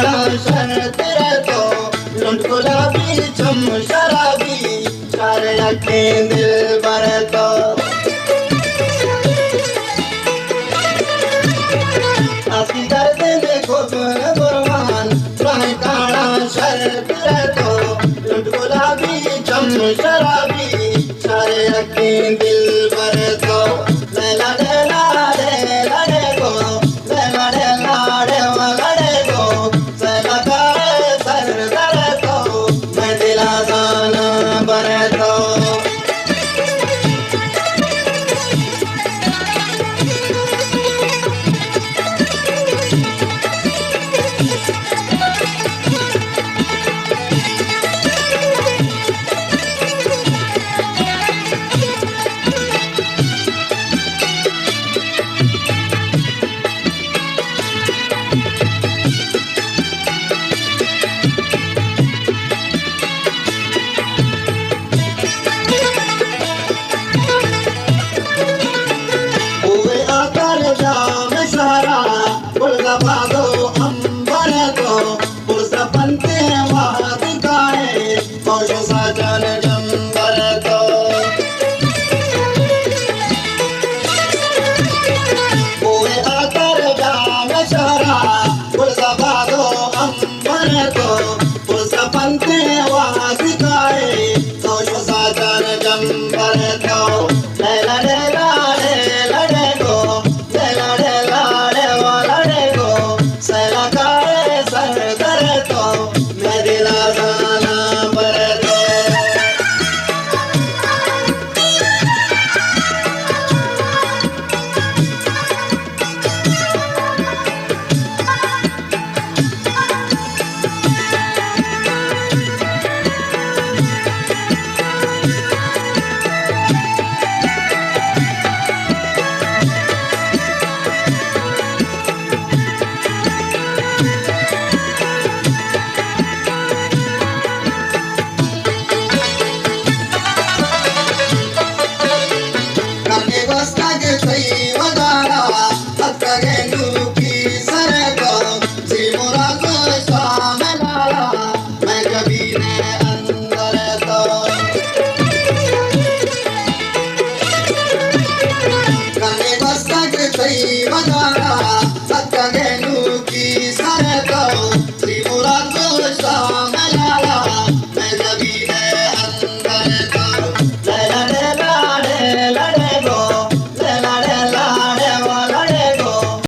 काला शर्त रे तो लुंड गुलाबी चम शराबी सारे अखें दिल भर तो आसी दर्द में खूब गुरबान राह काला शर्त रे तो लुंड गुलाबी चम शराबी सारे अखें दिल भर तो लैला लैला लैला को लैला लैला लैला को सैला करे सर दर तो मैं दिला जाना भर तो भागो अंबर को पुरसा बनते वाद गाए मौज साजन जंबर को ओए आकर जाम शरा पुरसा भागो अंबर को पुरसा बनते वाद गाए मौज साजन जंबर को लैला लैला लैला को लैला लैला सैला करे सर दर तो मैं दिला जाना भर तो सही बजारा सत्य की